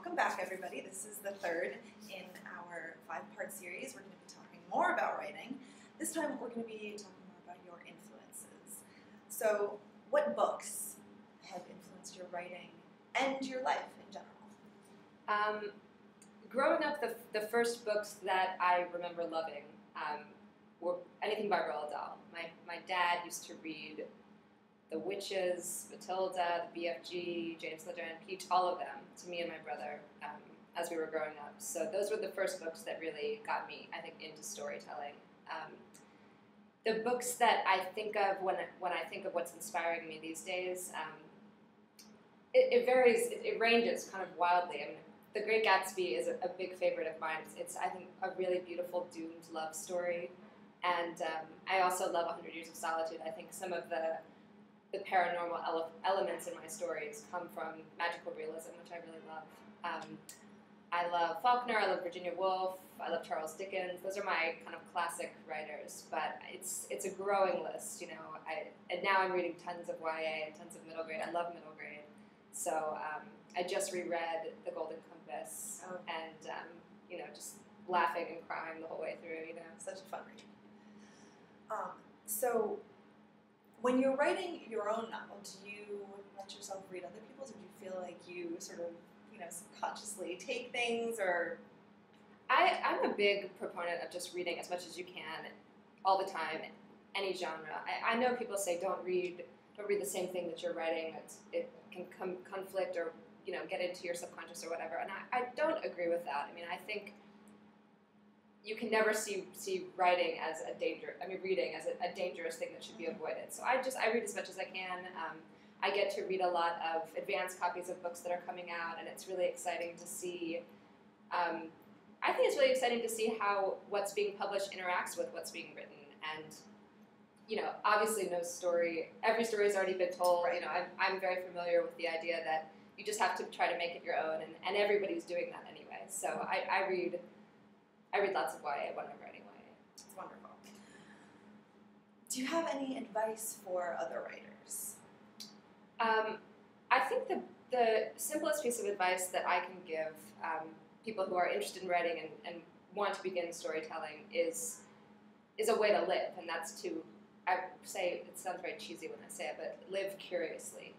Welcome back, everybody. This is the third in our 5-part series. We're going to be talking more about writing. This time we're going to be talking more about your influences. So, what books have influenced your writing and your life in general? Growing up, the first books that I remember loving were anything by Roald Dahl. My dad used to read The Witches, Matilda, the BFG, James the Giant Peach, all of them, to me and my brother as we were growing up. So those were the first books that really got me, I think, into storytelling. The books that I think of when I think of what's inspiring me these days, it varies, it ranges kind of wildly. I mean, The Great Gatsby is a big favorite of mine. It's, I think, a really beautiful doomed love story. And I also love 100 Years of Solitude. I think some of the paranormal elements in my stories come from magical realism, which I really love. I love Faulkner, I love Virginia Woolf, I love Charles Dickens. Those are my kind of classic writers, but it's a growing list, you know. And now I'm reading tons of YA and tons of middle grade. I love middle grade. So I just reread The Golden Compass, and you know, just laughing and crying the whole way through. You know, Such a fun read. So, when you're writing your own novel, do you let yourself read other people's, or do you feel like you sort of, you know, subconsciously take things, or? I'm a big proponent of just reading as much as you can, all the time, any genre. I know people say don't read the same thing that you're writing. It can conflict or, you know, get into your subconscious or whatever, and I don't agree with that. I mean, I think you can never see writing as a danger. I mean, reading as a dangerous thing that should be avoided. So I read as much as I can. I get to read a lot of advanced copies of books that are coming out, and it's really exciting to see. I think it's really exciting to see how what's being published interacts with what's being written. And, you know, obviously every story has already been told. Right. You know, I'm very familiar with the idea that you just have to try to make it your own, and everybody's doing that anyway. So I read lots of YA when I'm writing YA. It's wonderful. Do you have any advice for other writers? I think the simplest piece of advice that I can give people who are interested in writing and want to begin storytelling is a way to live, and that's to, I say, it sounds very cheesy when I say it, but live curiously.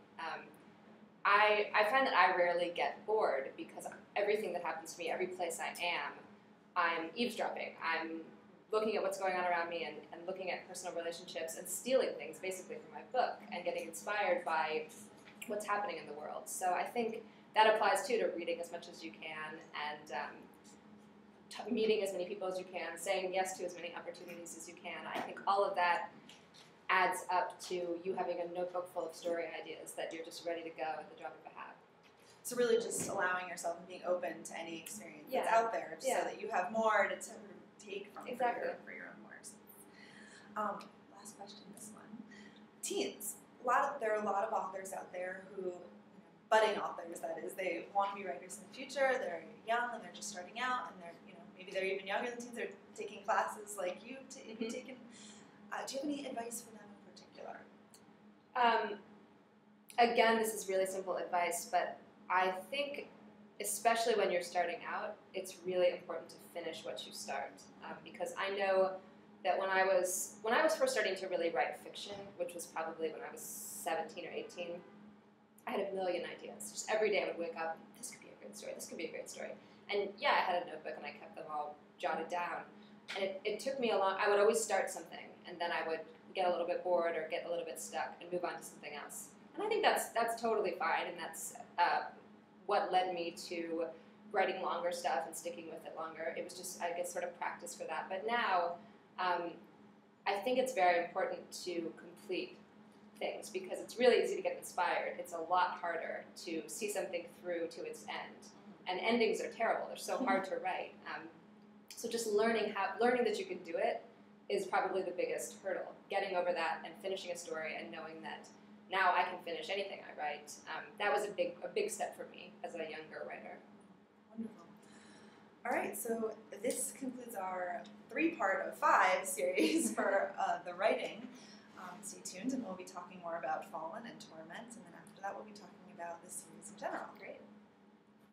I find that I rarely get bored because everything that happens to me, every place I am, I'm eavesdropping. I'm looking at what's going on around me and looking at personal relationships and stealing things basically from my book and getting inspired by what's happening in the world. So I think that applies too to reading as much as you can and meeting as many people as you can, saying yes to as many opportunities as you can. I think all of that adds up to you having a notebook full of story ideas that you're just ready to go at the drop of a hat. So really just allowing yourself and being open to any experience that's Yeah. out there, so that you have more to sort of take from Exactly. for your own works. Last question, this one. Teens. There are a lot of authors out there who, budding authors that is, they want to be writers in the future, they're young and they're just starting out, and they're, you know, maybe they're even younger than teens, they're taking classes like you've taken. Do you have any advice for them in particular? Again, this is really simple advice, but I think, especially when you're starting out, it's really important to finish what you start. Because I know that when I was first starting to really write fiction, which was probably when I was 17 or 18, I had a million ideas. Just every day I would wake up, this could be a great story, this could be a great story. And yeah, I had a notebook and I kept them all jotted down. And it took me I would always start something, and then I would get a little bit bored or get a little bit stuck and move on to something else. And I think that's totally fine, and that's what led me to writing longer stuff and sticking with it longer. It was just, I guess, sort of practice for that. But now, I think it's very important to complete things because it's really easy to get inspired. It's a lot harder to see something through to its end. And endings are terrible. They're so hard to write. So just learning that you can do it is probably the biggest hurdle. Getting over that and finishing a story and knowing that now I can finish anything I write. That was a big step for me as a younger writer. Wonderful. All right, so this concludes our 3-part of 5 series for the writing. Stay tuned, and we'll be talking more about Fallen and Torment, and then after that we'll be talking about the series in general.